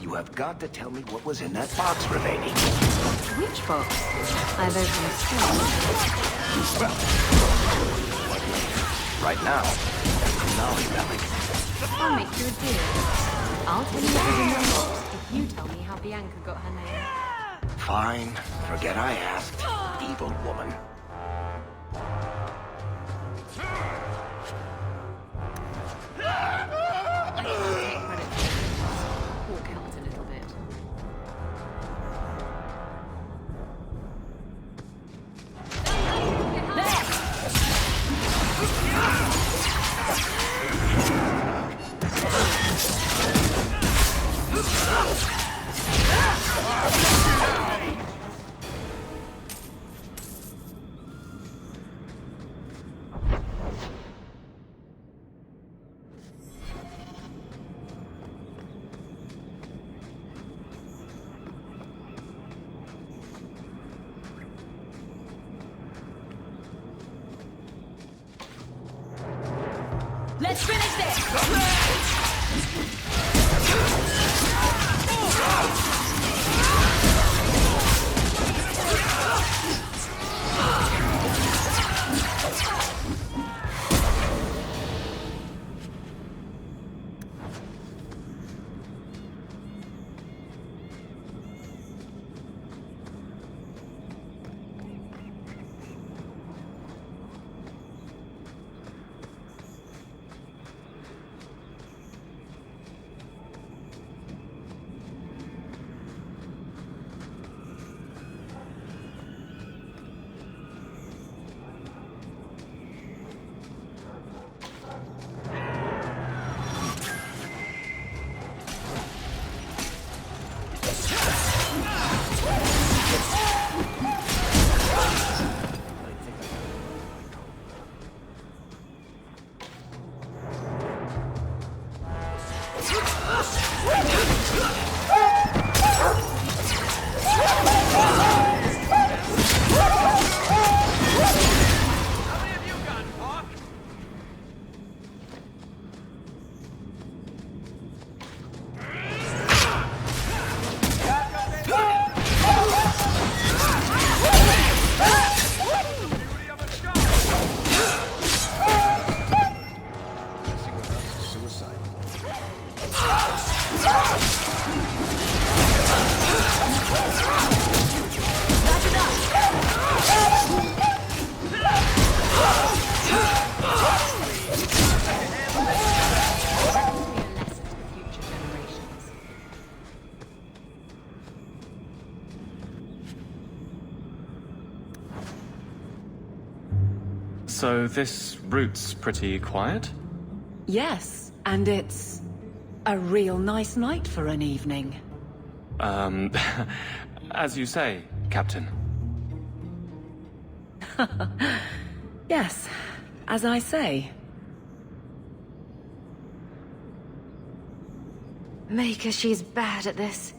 You have got to tell me what was in that box remaining. Which box? I've opened some. Well, right now, Nolly relic. I'll make you a deal. I'll tell you what was in that box if you tell me how Bianca got her name. Fine. Forget I asked. Evil woman. Walk out a little bit. Let's finish this! So this route's pretty quiet? Yes, and it's a real nice night for an evening. As you say, Captain. Yes, as I say. Make her, she's bad at this.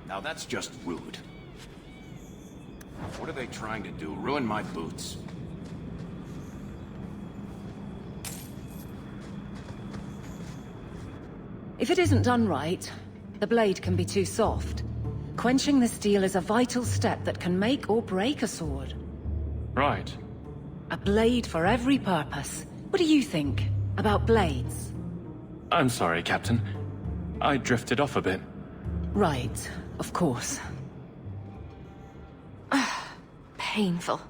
Now that's just rude. What are they trying to do? Ruin my boots? If it isn't done right, the blade can be too soft. Quenching the steel is a vital step that can make or break a sword. Right. A blade for every purpose. What do you think about blades? I'm sorry, Captain. I drifted off a bit. Right, of course. Painful.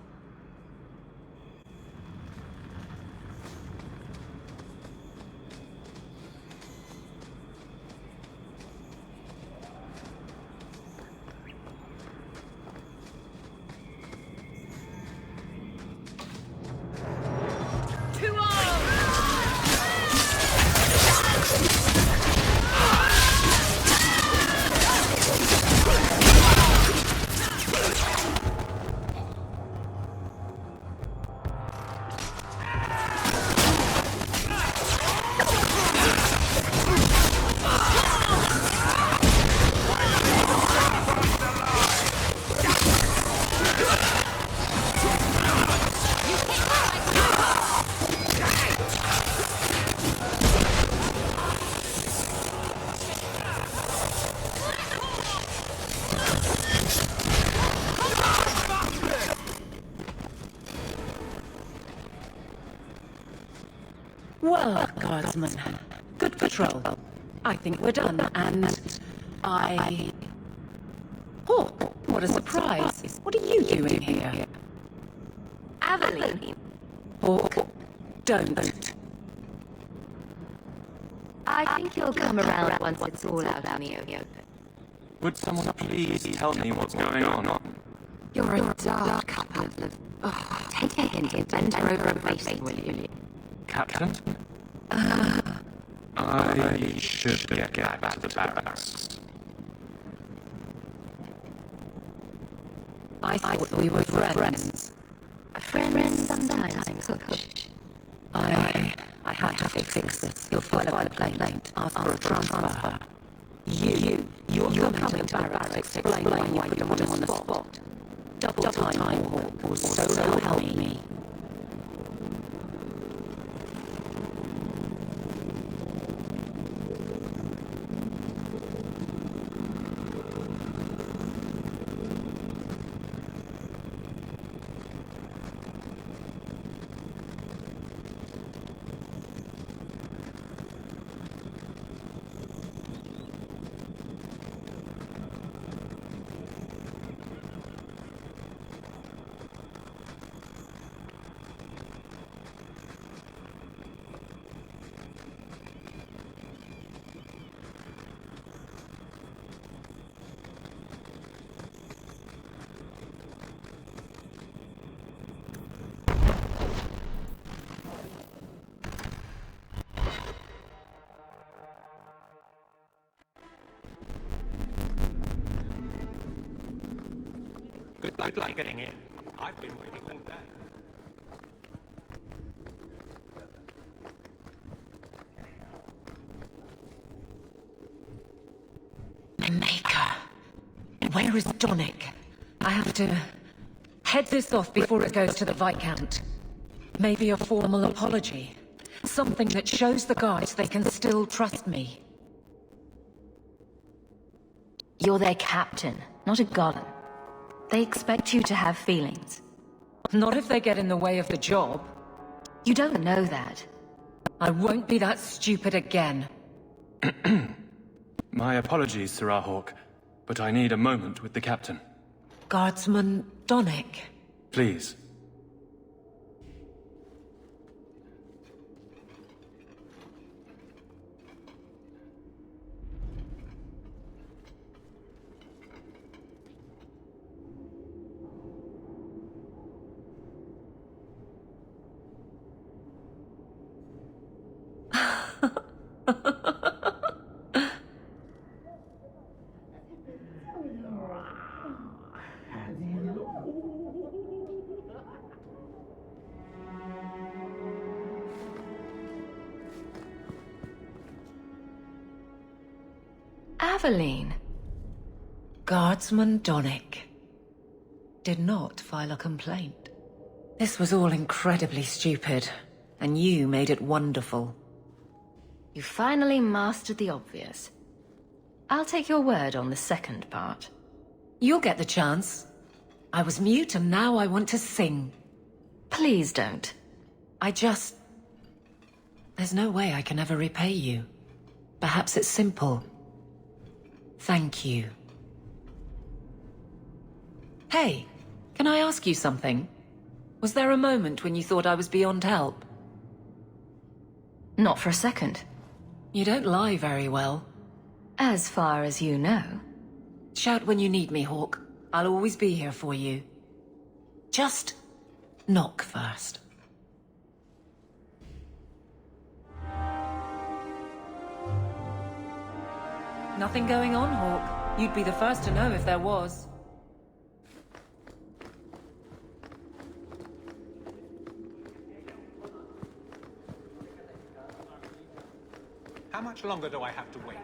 Well, Guardsman. Good patrol. I think we're done, and I... Hawk, what a surprise. What are you doing here? Aveline. Hawk, don't. I think you'll come around once it's all out in the open. Would someone please tell me what's going on? You're a dark couple of... Oh, take a hint and bend her over a basin, will you? Captain? I should get back to the barracks. I thought we were friends. A friend sometimes push. I have to fix this. You'll file a complaint, ask for a transfer. You're coming to barracks to explain why you put him on the spot. Double time or so help me. Good luck getting in. I've been waiting all day. Maker. Where is Donick? I have to head this off before it goes to the Viscount. Maybe a formal apology. Something that shows the guards they can still trust me. You're their captain, not a golem. They expect you to have feelings. Not if they get in the way of the job. You don't know that. I won't be that stupid again. My apologies, Sirrah Hawk, but I need a moment with the captain. Guardsman Donick. Please. Aveline. Guardsman Donick did not file a complaint. This was all incredibly stupid, and you made it wonderful. You finally mastered the obvious. I'll take your word on the second part. You'll get the chance. I was mute and now I want to sing. Please don't. There's no way I can ever repay you. Perhaps it's simple. Thank you. Hey, can I ask you something? Was there a moment when you thought I was beyond help? Not for a second. You don't lie very well. As far as you know. Shout when you need me, Hawk. I'll always be here for you. Just knock first. Nothing going on, Hawk. You'd be the first to know if there was. How much longer do I have to wait?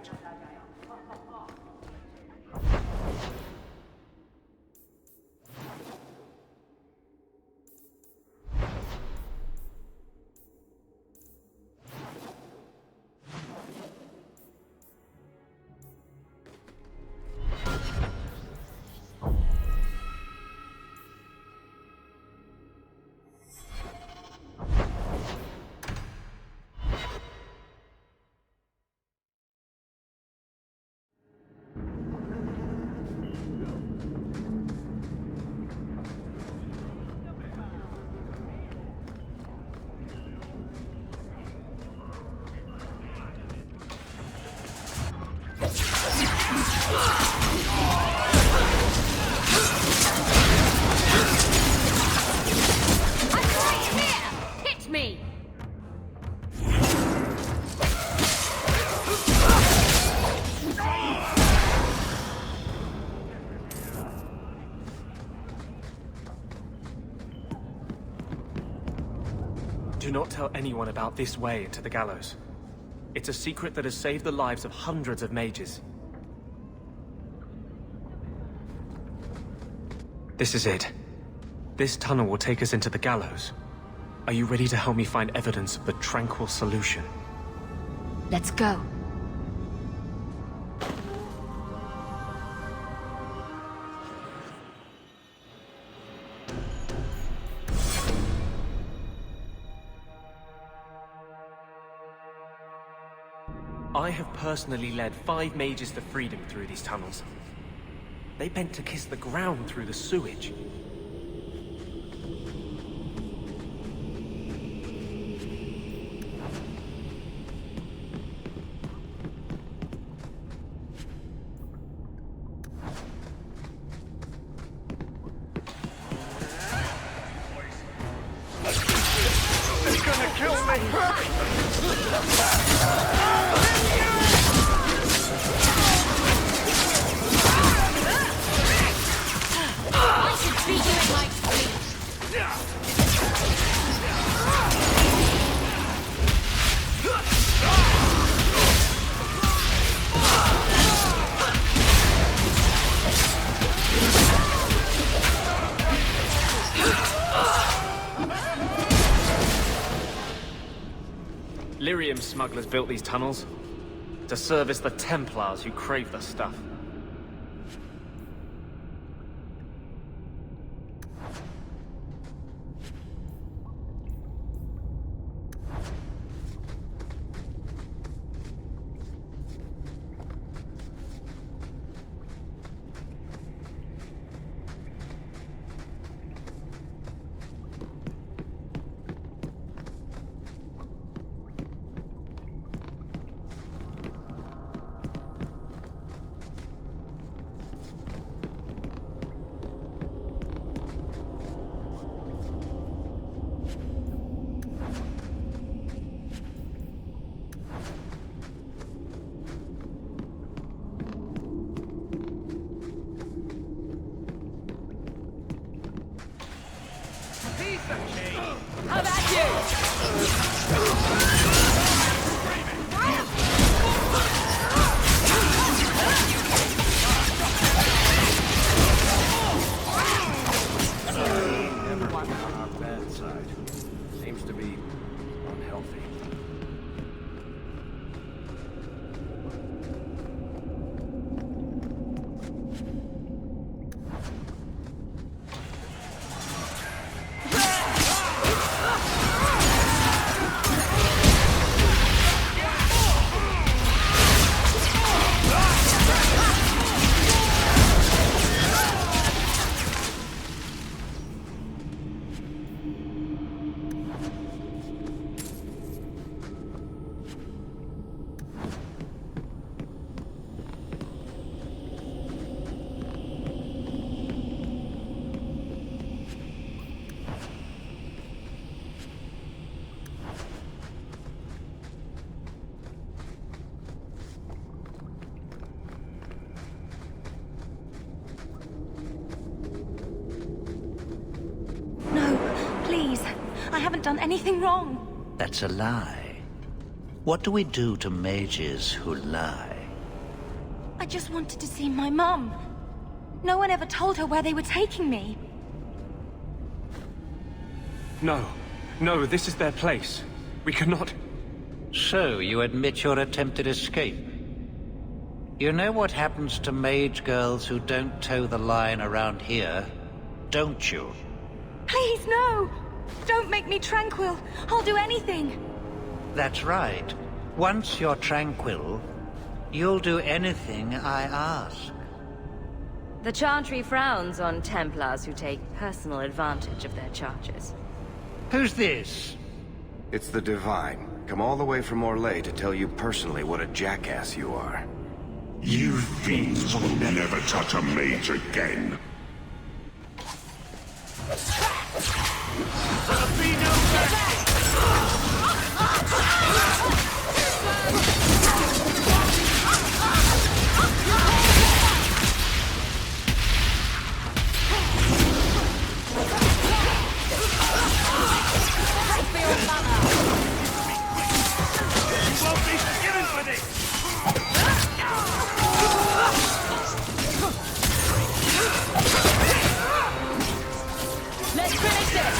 Do not tell anyone about this way into the gallows. It's a secret that has saved the lives of hundreds of mages. This is it. This tunnel will take us into the gallows. Are you ready to help me find evidence of the tranquil solution? Let's go. I have personally led 5 mages to freedom through these tunnels. They bent to kiss the ground through the sewage. It's gonna kill me! Lyrium smugglers built these tunnels to service the Templars who crave the stuff. How about Everyone on our bad side seems to be unhealthy. I haven't done anything wrong. That's a lie. What do we do to mages who lie? I just wanted to see my mum. No one ever told her where they were taking me. No. No, this is their place. We cannot... So, you admit your attempted escape? You know what happens to mage girls who don't toe the line around here, don't you? Please, no! Don't make me tranquil. I'll do anything. That's right. Once you're tranquil, you'll do anything I ask. The Chantry frowns on Templars who take personal advantage of their charges. Who's this? It's the Divine. Come all the way from Orlais to tell you personally what a jackass you are. You fiends will never touch a mage again. Let's finish this!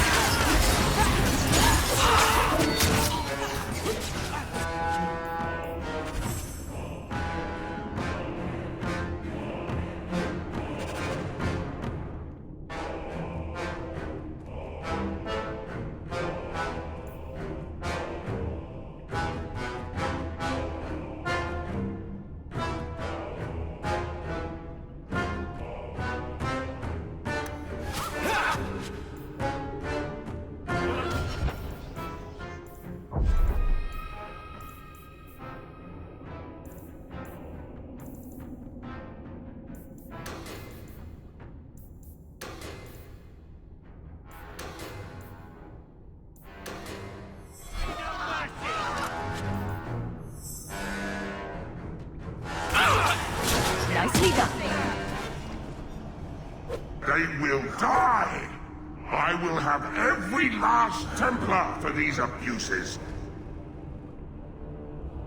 Nicely done. They will die! I will have every last Templar for these abuses.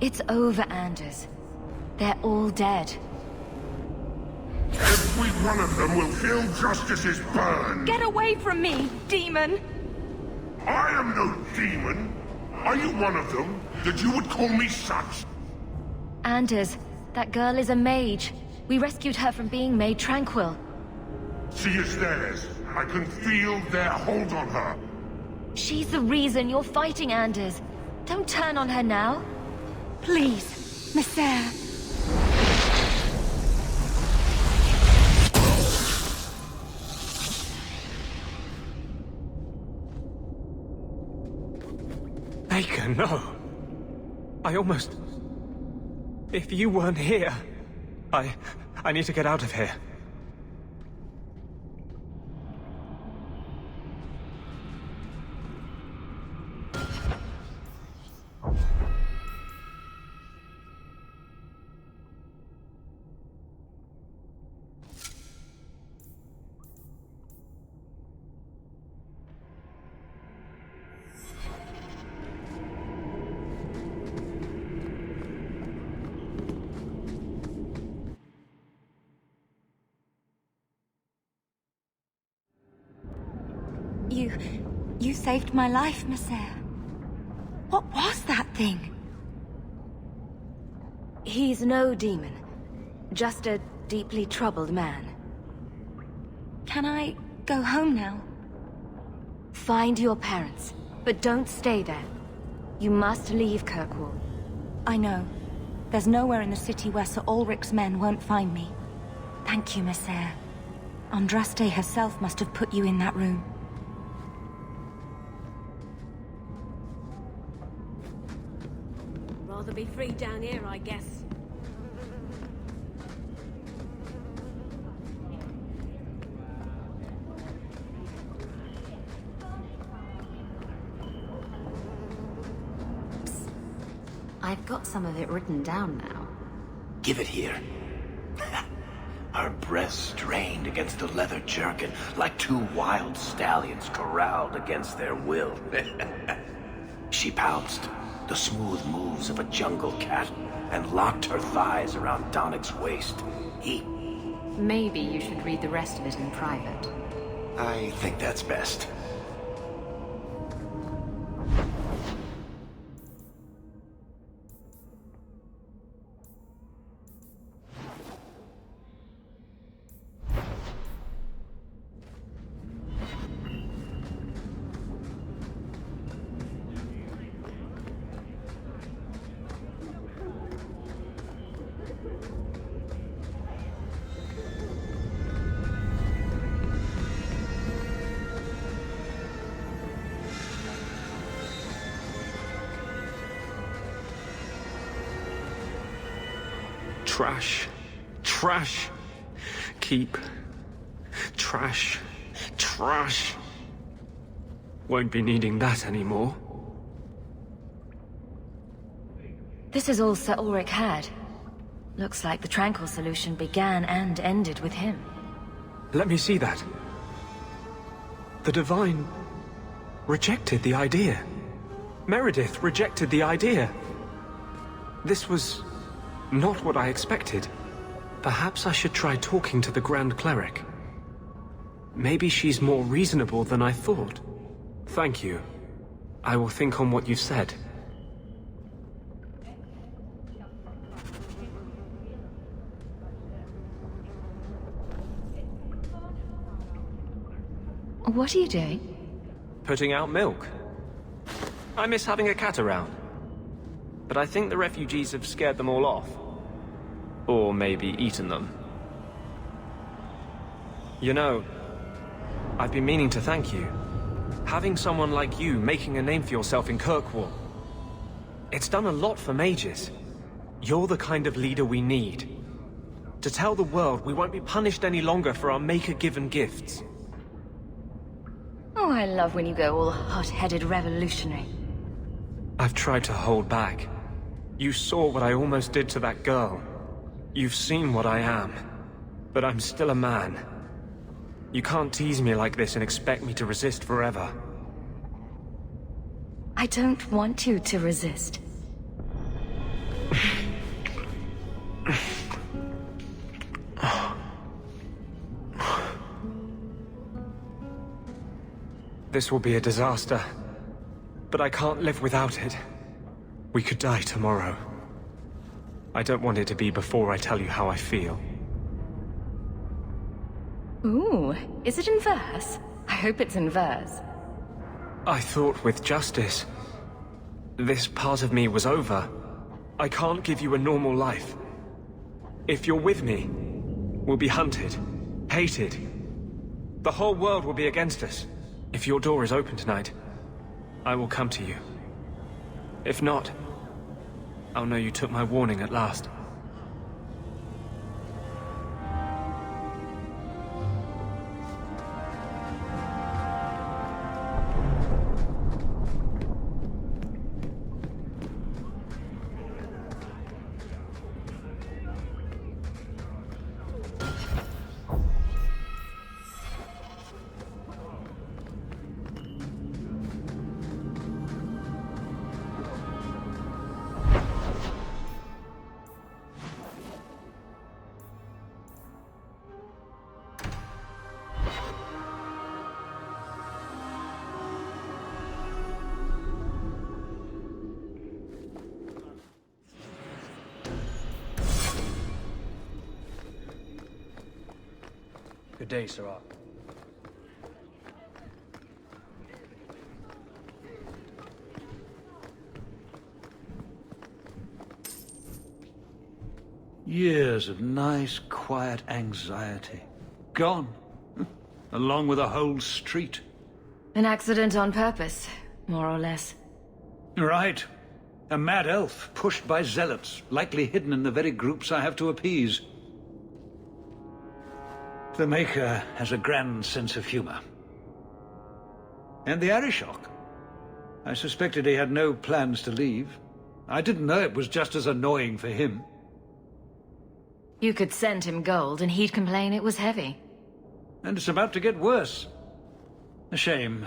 It's over, Anders. They're all dead. Every one of them will feel justice's burn. Get away from me, demon! I am no demon. Are you one of them, that you would call me such? Anders, that girl is a mage. We rescued her from being made tranquil. She is theirs. I can feel their hold on her. She's the reason you're fighting, Anders. Don't turn on her now. Please, Messer. Baker, no. I almost... If you weren't here... I need to get out of here. You saved my life, Messer. What was that thing? He's no demon. Just a deeply troubled man. Can I go home now? Find your parents, but don't stay there. You must leave Kirkwall. I know. There's nowhere in the city where Sir Ulrich's men won't find me. Thank you, Messer. Andraste herself must have put you in that room. Rather be free down here, I guess. Psst. I've got some of it written down now. Give it here. Her breasts strained against the leather jerkin like two wild stallions corralled against their will. She pounced, the smooth moves of a jungle cat, and locked her thighs around Donnick's waist. Maybe you should read the rest of it in private. I think that's best. Trash. Trash. Keep. Trash. Trash. Won't be needing that anymore. This is all Sir Ulrich had. Looks like the Tranquil solution began and ended with him. Let me see that. The Divine rejected the idea. Meredith rejected the idea. This was not what I expected. Perhaps I should try talking to the Grand Cleric. Maybe she's more reasonable than I thought. Thank you. I will think on what you've said. What are you doing? Putting out milk. I miss having a cat around. But I think the refugees have scared them all off. Or maybe eaten them. You know, I've been meaning to thank you. Having someone like you making a name for yourself in Kirkwall. It's done a lot for mages. You're the kind of leader we need. To tell the world we won't be punished any longer for our Maker-given gifts. Oh, I love when you go all hot-headed revolutionary. I've tried to hold back. You saw what I almost did to that girl. You've seen what I am. But I'm still a man. You can't tease me like this and expect me to resist forever. I don't want you to resist. This will be a disaster. But I can't live without it. We could die tomorrow. I don't want it to be before I tell you how I feel. Ooh, is it in verse? I hope it's in verse. I thought with justice, this part of me was over. I can't give you a normal life. If you're with me, we'll be hunted, hated. The whole world will be against us. If your door is open tonight, I will come to you. If not, I'll know you took my warning at last. Good day, Sirrah. Years of nice, quiet anxiety. Gone. Along with a whole street. An accident on purpose, more or less. Right. A mad elf, pushed by zealots, likely hidden in the very groups I have to appease. The Maker has a grand sense of humor. And the Arishok. I suspected he had no plans to leave. I didn't know it was just as annoying for him. You could send him gold and he'd complain it was heavy. And it's about to get worse. A shame.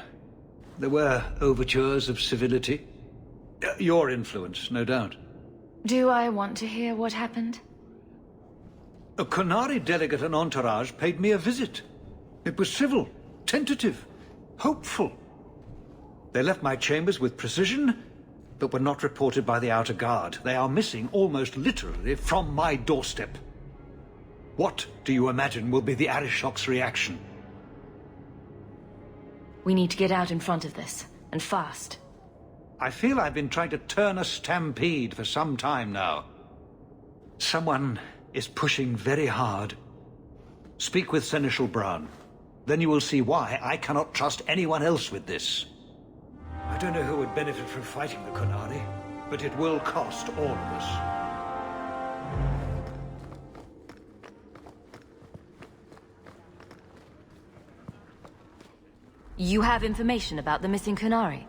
There were overtures of civility. Your influence, no doubt. Do I want to hear what happened? A Qunari delegate and entourage paid me a visit. It was civil, tentative, hopeful. They left my chambers with precision, but were not reported by the outer guard. They are missing almost literally from my doorstep. What do you imagine will be the Arishok's reaction? We need to get out in front of this, and fast. I feel I've been trying to turn a stampede for some time now. Someone is pushing very hard. Speak with Seneschal Brown. Then you will see why I cannot trust anyone else with this. I don't know who would benefit from fighting the Qunari, but it will cost all of us. You have information about the missing Qunari?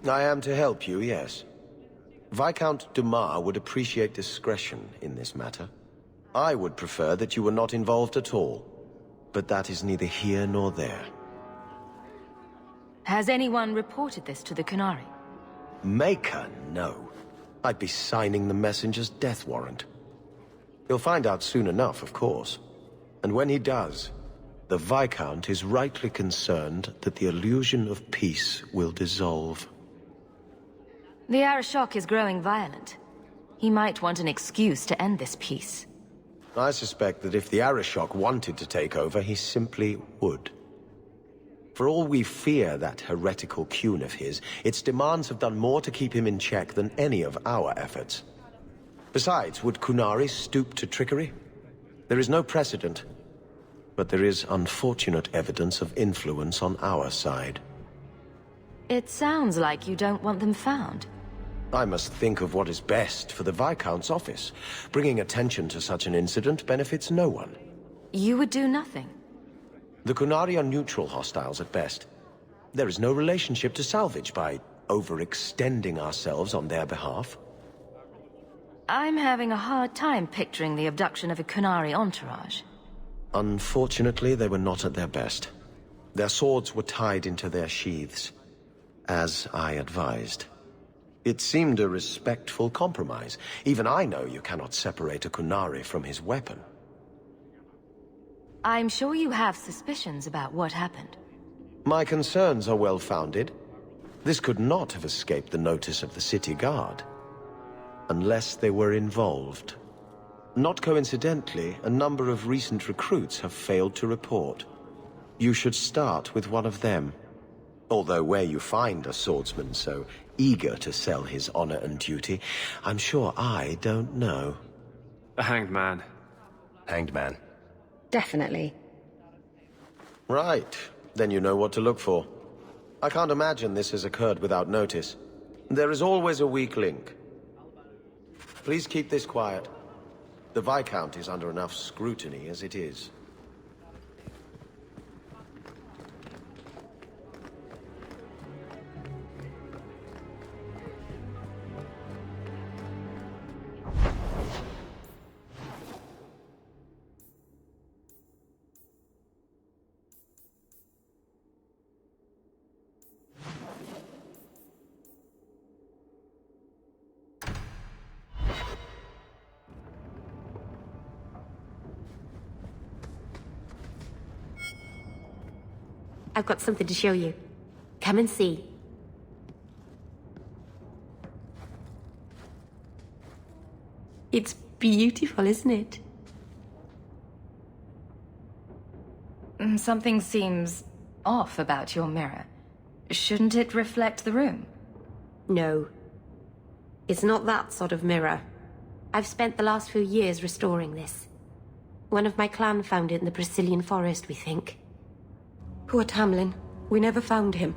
I am to help you, yes. Viscount Dumas would appreciate discretion in this matter. I would prefer that you were not involved at all, but that is neither here nor there. Has anyone reported this to the Qunari? Maker, no. I'd be signing the messenger's death warrant. He'll find out soon enough, of course. And when he does, the Viscount is rightly concerned that the illusion of peace will dissolve. The Arishok is growing violent. He might want an excuse to end this peace. I suspect that if the Arishok wanted to take over, he simply would. For all we fear that heretical Qun of his, its demands have done more to keep him in check than any of our efforts. Besides, would Qunari stoop to trickery? There is no precedent, but there is unfortunate evidence of influence on our side. It sounds like you don't want them found. I must think of what is best for the Viscount's office. Bringing attention to such an incident benefits no one. You would do nothing? The Qunari are neutral hostiles at best. There is no relationship to salvage by overextending ourselves on their behalf. I'm having a hard time picturing the abduction of a Qunari entourage. Unfortunately, they were not at their best. Their swords were tied into their sheaths, as I advised. It seemed a respectful compromise. Even I know you cannot separate a Qunari from his weapon. I'm sure you have suspicions about what happened. My concerns are well-founded. This could not have escaped the notice of the city guard. Unless they were involved. Not coincidentally, a number of recent recruits have failed to report. You should start with one of them. Although where you find a swordsman so eager to sell his honor and duty, I'm sure I don't know. A hanged man. Hanged man. Definitely. Right. Then you know what to look for. I can't imagine this has occurred without notice. There is always a weak link. Please keep this quiet. The Viscount is under enough scrutiny as it is. I've got something to show you. Come and see. It's beautiful, isn't it? Something seems off about your mirror. Shouldn't it reflect the room? No. It's not that sort of mirror. I've spent the last few years restoring this. One of my clan found it in the Brazilian forest, we think. Poor Tamlin. We never found him.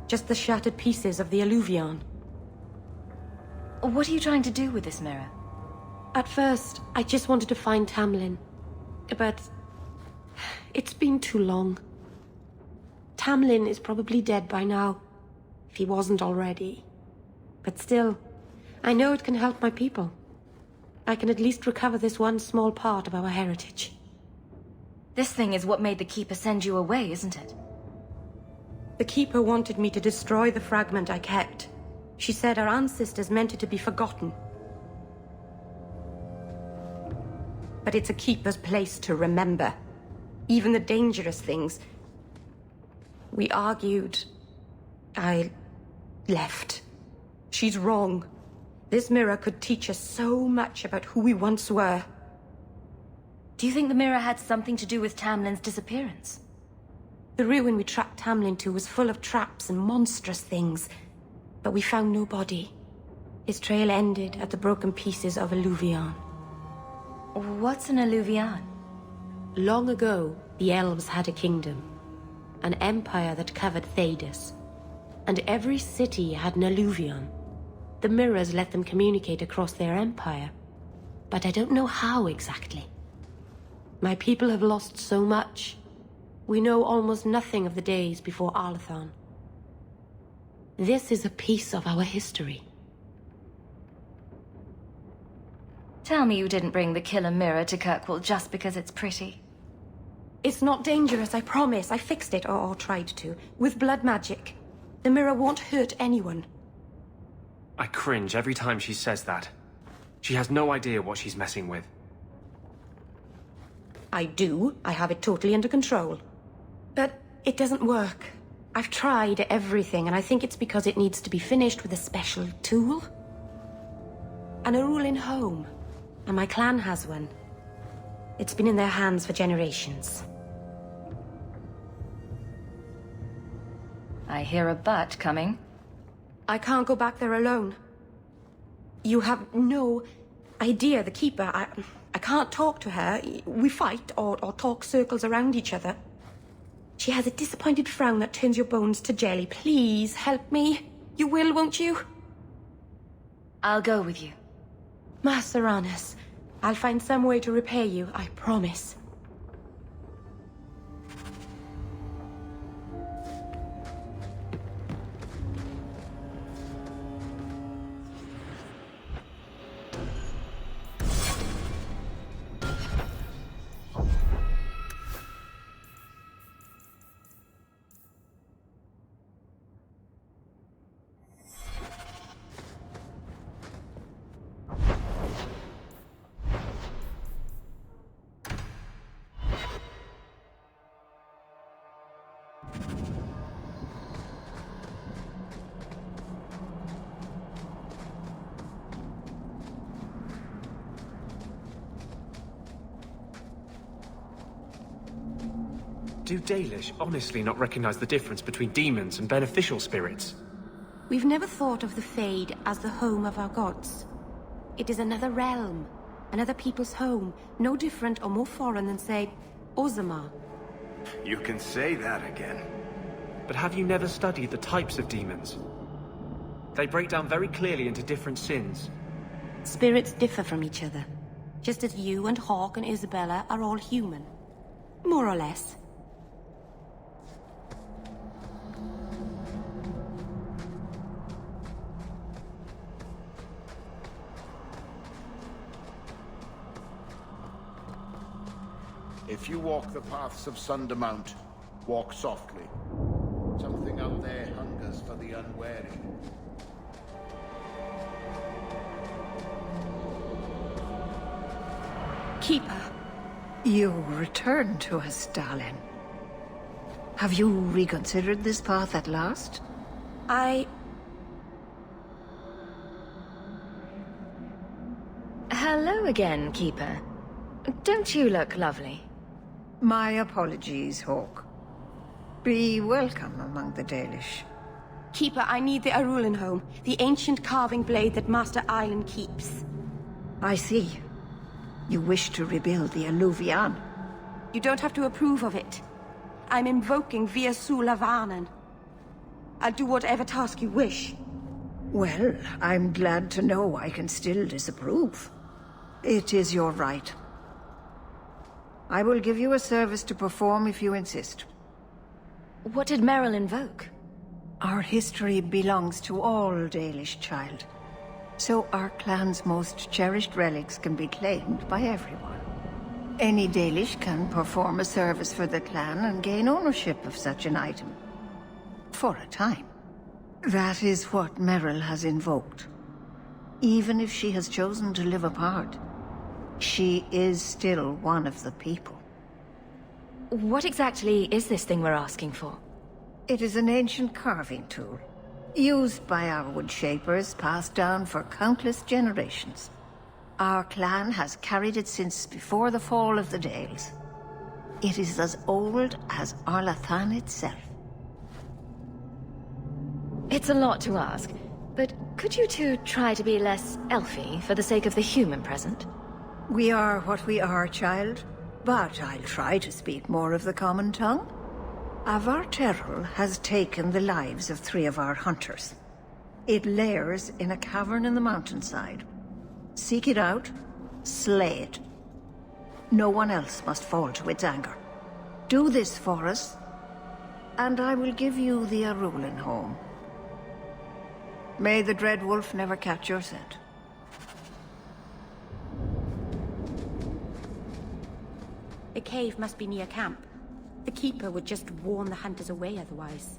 Just the shattered pieces of the Alluvion. What are you trying to do with this mirror? At first, I just wanted to find Tamlin. But it's been too long. Tamlin is probably dead by now, if he wasn't already. But still, I know it can help my people. I can at least recover this one small part of our heritage. This thing is what made the Keeper send you away, isn't it? The Keeper wanted me to destroy the fragment I kept. She said our ancestors meant it to be forgotten. But it's a Keeper's place to remember. Even the dangerous things. We argued. I left. She's wrong. This mirror could teach us so much about who we once were. Do you think the mirror had something to do with Tamlin's disappearance? The ruin we tracked Tamlin to was full of traps and monstrous things, but we found no body. His trail ended at the broken pieces of Alluvion. What's an Alluvion? Long ago, the elves had a kingdom. An empire that covered Thedas. And every city had an Alluvion. The mirrors let them communicate across their empire. But I don't know how exactly. My people have lost so much. We know almost nothing of the days before Arlathan. This is a piece of our history. Tell me you didn't bring the killer mirror to Kirkwall just because it's pretty. It's not dangerous, I promise. I fixed it, or tried to, with blood magic. The mirror won't hurt anyone. I cringe every time she says that. She has no idea what she's messing with. I do. I have it totally under control. But it doesn't work. I've tried everything, and I think it's because it needs to be finished with a special tool. An Arulin home. And my clan has one. It's been in their hands for generations. I hear a but coming. I can't go back there alone. You have no idea, the Keeper. I can't talk to her. We fight or talk circles around each other. She has a disappointed frown that turns your bones to jelly. Please, help me. You will, won't you? I'll go with you. Master Arnus, I'll find some way to repay you, I promise. Do Dalish honestly not recognize the difference between demons and beneficial spirits? We've never thought of the Fade as the home of our gods. It is another realm, another people's home, no different or more foreign than, say, Ozamar. You can say that again. But have you never studied the types of demons? They break down very clearly into different sins. Spirits differ from each other, just as you and Hawk and Isabella are all human. More or less. If you walk the paths of Sundermount, walk softly. Something out there hungers for the unwary. Keeper. You returned to us, darling. Have you reconsidered this path at last? Hello again, Keeper. Don't you look lovely? My apologies, Hawk. Be welcome among the Dalish. Keeper, I need the Arulin home. The ancient carving blade that Master Island keeps. I see. You wish to rebuild the Alluvion. You don't have to approve of it. I'm invoking Via Sula Varnan. I'll do whatever task you wish. Well, I'm glad to know I can still disapprove. It is your right. I will give you a service to perform if you insist. What did Merrill invoke? Our history belongs to all Dalish, child. So our clan's most cherished relics can be claimed by everyone. Any Dalish can perform a service for the clan and gain ownership of such an item. For a time. That is what Merrill has invoked. Even if she has chosen to live apart, she is still one of the people. What exactly is this thing we're asking for? It is an ancient carving tool, used by our wood shapers, passed down for countless generations. Our clan has carried it since before the fall of the Dales. It is as old as Arlathan itself. It's a lot to ask, but could you two try to be less elfy for the sake of the human present? We are what we are, child, but I'll try to speak more of the common tongue. Avar Terrell has taken the lives of 3 of our hunters. It lairs in a cavern in the mountainside. Seek it out, slay it. No one else must fall to its anger. Do this for us, and I will give you the Arulin home. May the Dread Wolf never catch your scent. The cave must be near camp. The Keeper would just warn the hunters away otherwise.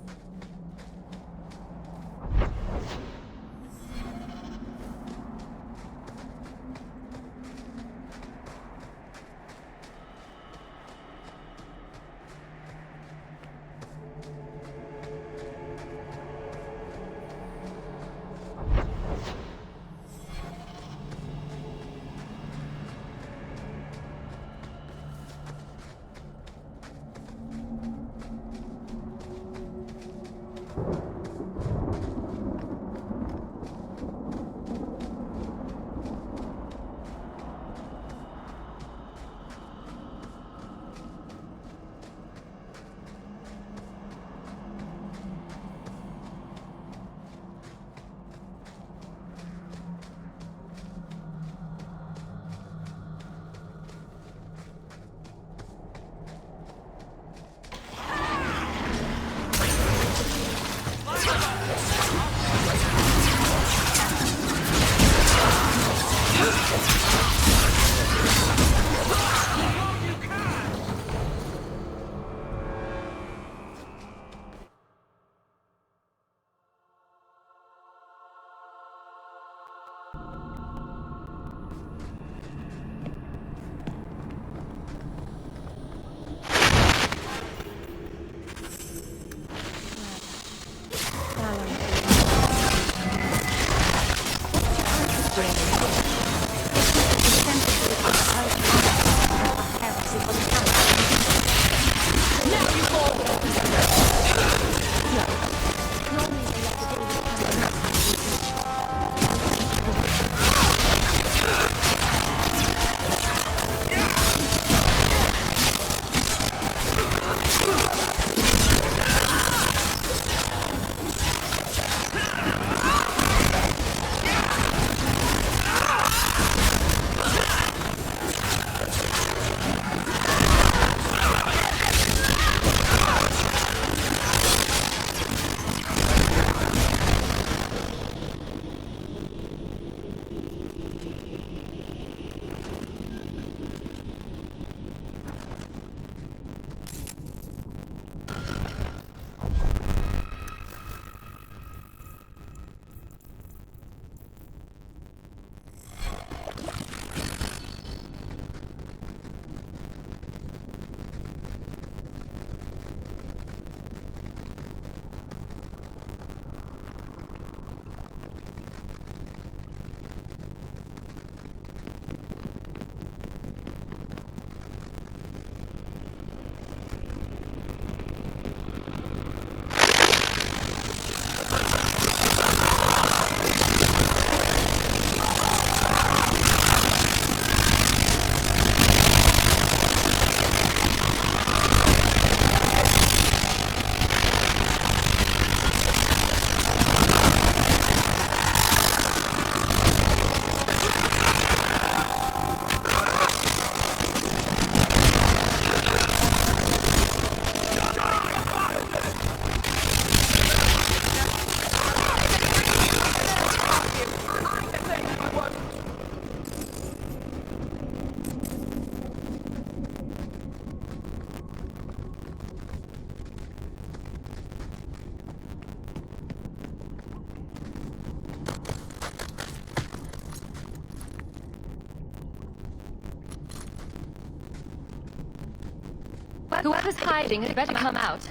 Whoever's hiding had better come out.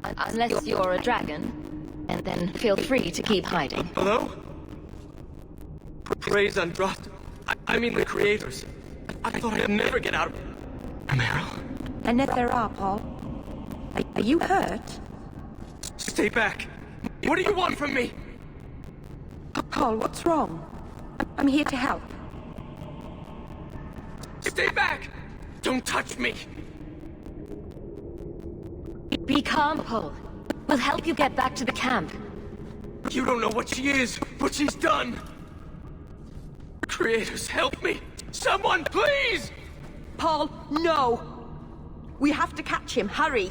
Unless you're a dragon. And then feel free to keep hiding. Hello? Praise Androth. I mean the creators. I thought I'd never get out of... Meryl? And if there are, Paul. Are you hurt? Stay back. What do you want from me? Paul, what's wrong? I'm here to help. Stay back! Don't touch me! Be calm, Paul. We'll help you get back to the camp. You don't know what she is, what she's done! Creators, help me! Someone, please! Paul, no! We have to catch him, hurry!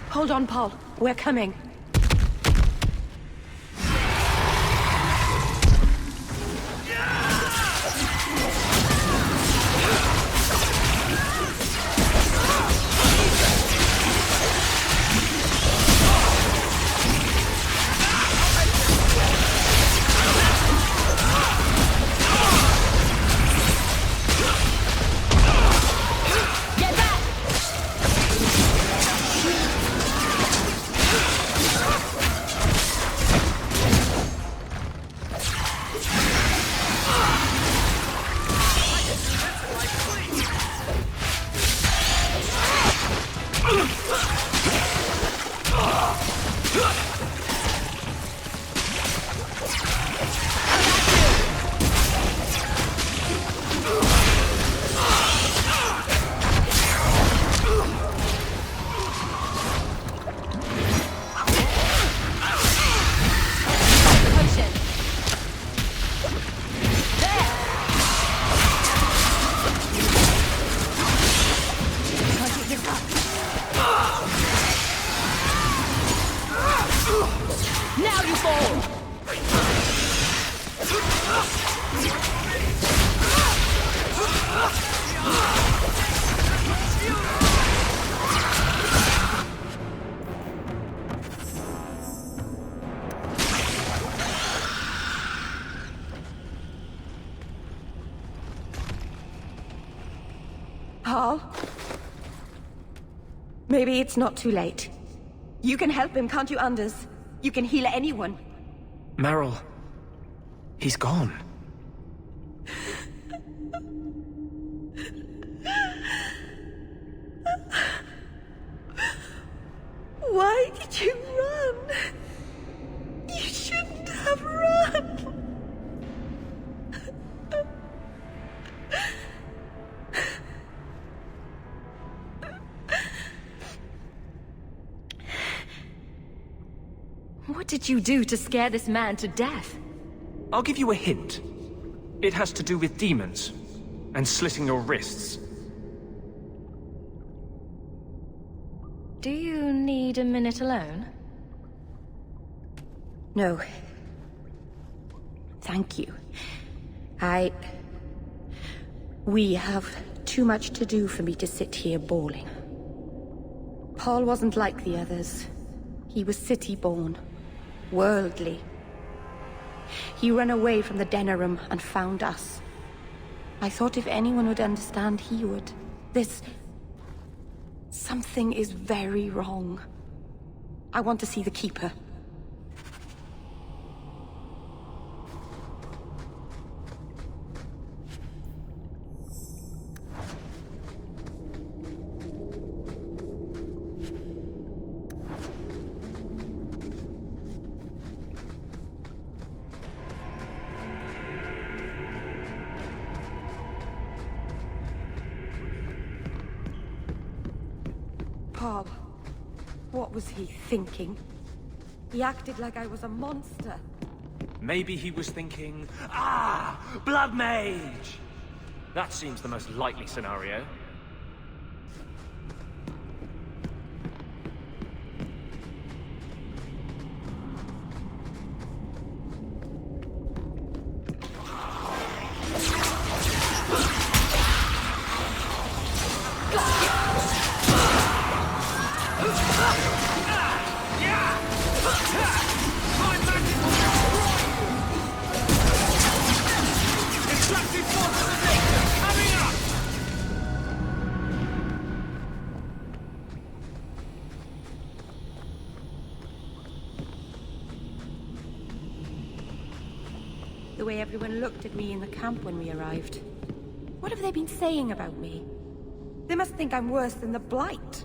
Hold on, Paul. We're coming. Now you fall! Paul? Maybe it's not too late. You can help him, can't you, Anders? You can heal anyone. Meryl. He's gone. Why did you run? You shouldn't have run. What did you do to scare this man to death? I'll give you a hint. It has to do with demons. And slitting your wrists. Do you need a minute alone? No. Thank you. We have too much to do for me to sit here bawling. Paul wasn't like the others. He was city-born. Worldly. He ran away from the Denerim and found us. I thought if anyone would understand, he would. Something is very wrong. I want to see the Keeper. Paul, what was he thinking? He acted like I was a monster. Maybe he was thinking, ah, Blood Mage! That seems the most likely scenario. everyone looked at me in the camp when we arrived. What have they been saying about me? They must think I'm worse than the Blight.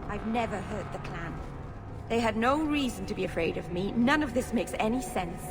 I've never hurt the clan. They had no reason to be afraid of me. None of this makes any sense.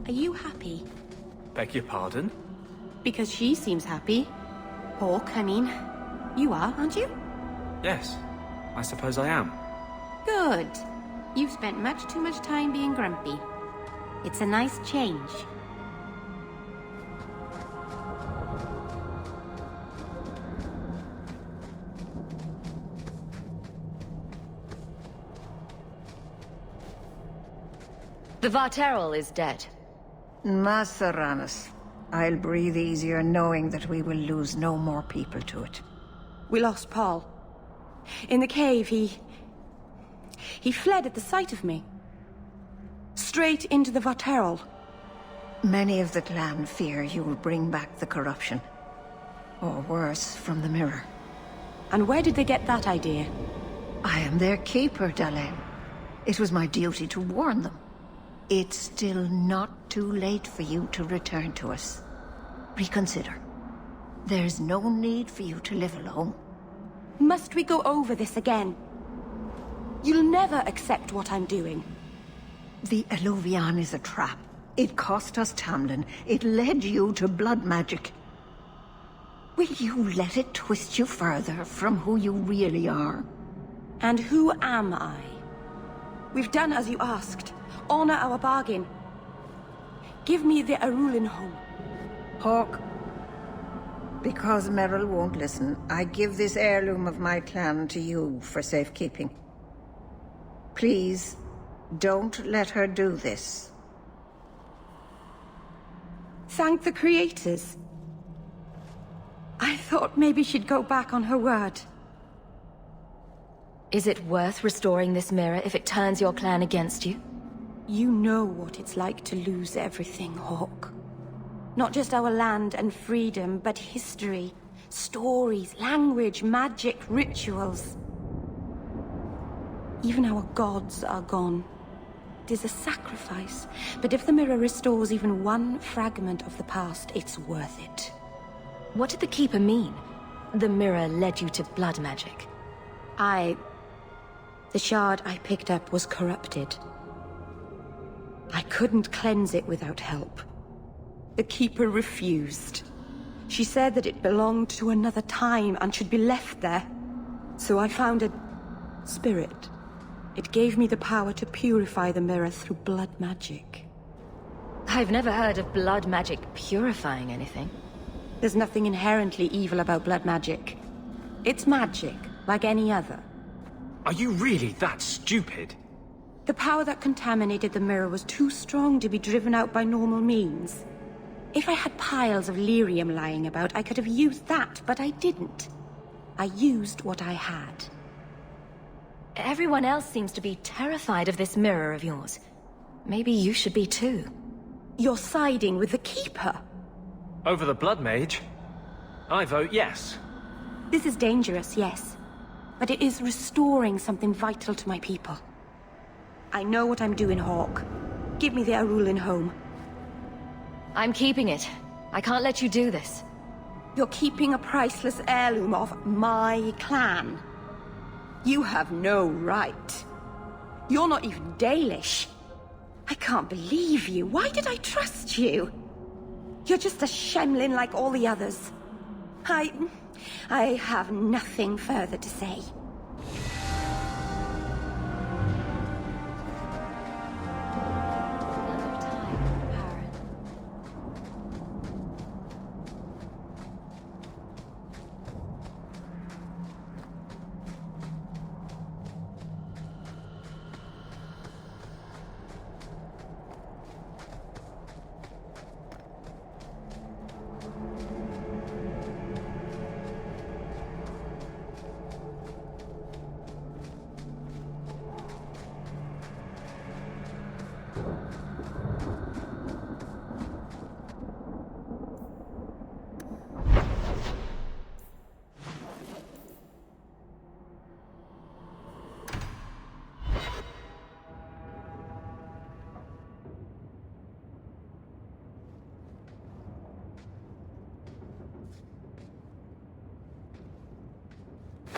Are you happy? Beg your pardon? Because she seems happy. Hawk, I mean. You are, aren't you? Yes, I suppose I am. Good. You've spent much too much time being grumpy. It's a nice change. The Varterol is dead. Masaranus. I'll breathe easier knowing that we will lose no more people to it. We lost Paul. In the cave, he fled at the sight of me. Straight into the Varterol. Many of the clan fear you will bring back the corruption. Or worse, from the mirror. And where did they get that idea? I am their keeper, Dalain. It was my duty to warn them. It's still not too late for you to return to us. Reconsider. There's no need for you to live alone. Must we go over this again? You'll never accept what I'm doing. The Eluvian is a trap. It cost us Tamlin. It led you to blood magic. Will you let it twist you further from who you really are? And who am I? We've done as you asked. Honor our bargain. Give me the Arulin home. Hawk. Because Merrill won't listen, I give this heirloom of my clan to you for safekeeping. Please, don't let her do this. Thank the creators. I thought maybe she'd go back on her word. Is it worth restoring this mirror if it turns your clan against you? You know what it's like to lose everything, Hawk. Not just our land and freedom, but history, stories, language, magic, rituals. Even our gods are gone. It is a sacrifice, but if the mirror restores even one fragment of the past, it's worth it. What did the Keeper mean? The mirror led you to blood magic. The shard I picked up was corrupted. I couldn't cleanse it without help. The Keeper refused. She said that it belonged to another time and should be left there. So I found a spirit. It gave me the power to purify the mirror through blood magic. I've never heard of blood magic purifying anything. There's nothing inherently evil about blood magic. It's magic, like any other. Are you really that stupid? The power that contaminated the mirror was too strong to be driven out by normal means. If I had piles of lyrium lying about, I could have used that, but I didn't. I used what I had. Everyone else seems to be terrified of this mirror of yours. Maybe you should be too. You're siding with the Keeper. Over the Blood Mage? I vote yes. This is dangerous, yes. But it is restoring something vital to my people. I know what I'm doing, Hawk. Give me their ruling home. I'm keeping it. I can't let you do this. You're keeping a priceless heirloom of my clan. You have no right. You're not even Dalish. I can't believe you. Why did I trust you? You're just a shemlin like all the others. I have nothing further to say.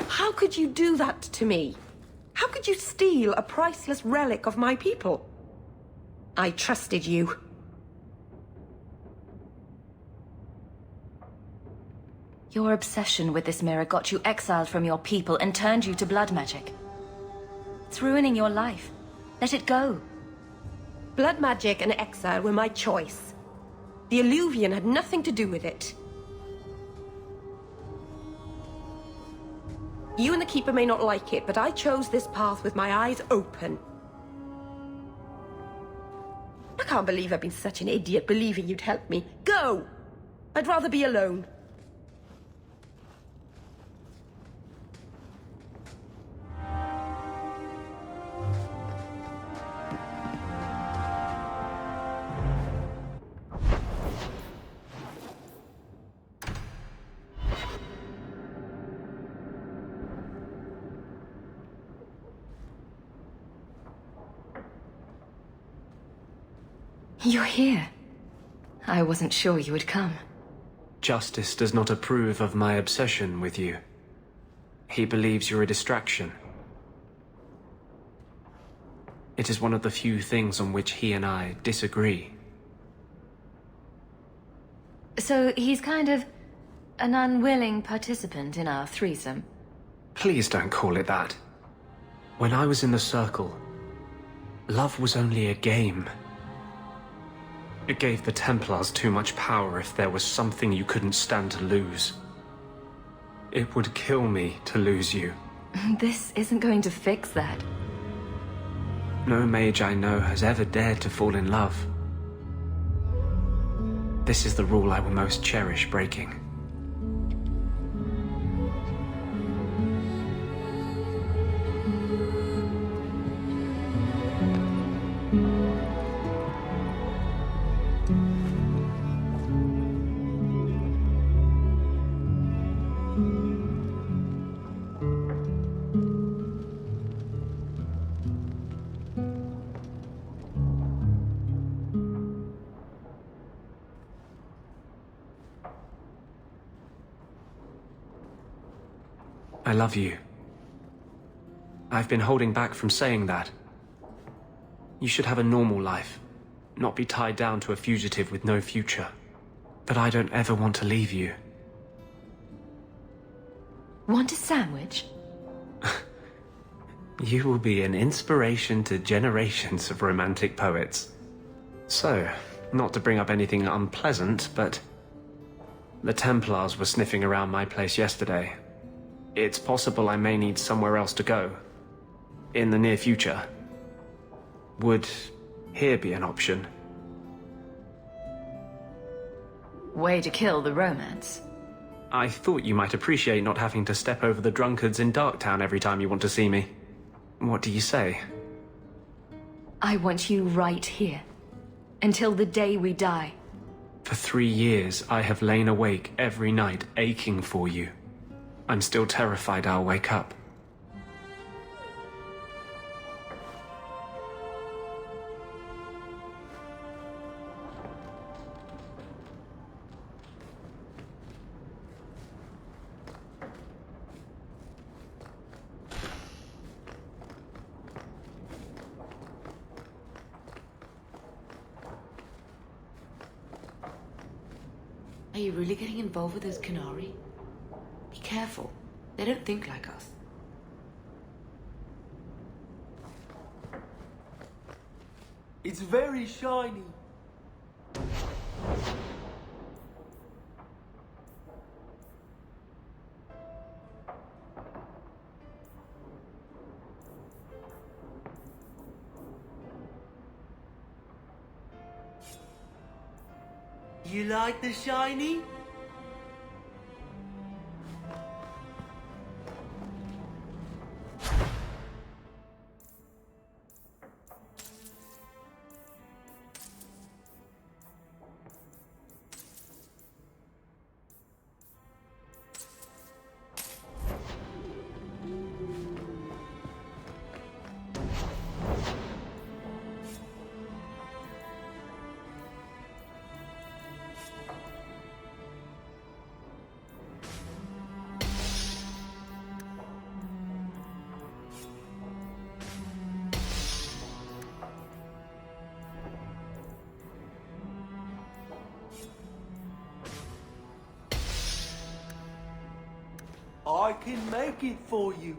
How could you do that to me? How could you steal a priceless relic of my people? I trusted you. Your obsession with this mirror got you exiled from your people and turned you to blood magic. It's ruining your life. Let it go. Blood magic and exile were my choice. The Illuvian had nothing to do with it. You and the Keeper may not like it, but I chose this path with my eyes open. I can't believe I've been such an idiot believing you'd help me. Go! I'd rather be alone. You're here. I wasn't sure you would come. Justice does not approve of my obsession with you. He believes you're a distraction. It is one of the few things on which he and I disagree. So he's kind of an unwilling participant in our threesome. Please don't call it that. When I was in the Circle, love was only a game. It gave the Templars too much power if there was something you couldn't stand to lose. It would kill me to lose you. This isn't going to fix that. No mage I know has ever dared to fall in love. This is the rule I will most cherish breaking. I love you. I've been holding back from saying that. You should have a normal life, not be tied down to a fugitive with no future. But I don't ever want to leave you. Want a sandwich? You will be an inspiration to generations of romantic poets. So, not to bring up anything unpleasant, but the Templars were sniffing around my place yesterday. It's possible I may need somewhere else to go. In the near future. Would here be an option? Way to kill the romance. I thought you might appreciate not having to step over the drunkards in Darktown every time you want to see me. What do you say? I want you right here. Until the day we die. For 3 years, I have lain awake every night, aching for you. I'm still terrified I'll wake up. Are you really getting involved with those Qunari? Be careful. They don't think like us. It's very shiny. You like the shiny? I can make it for you.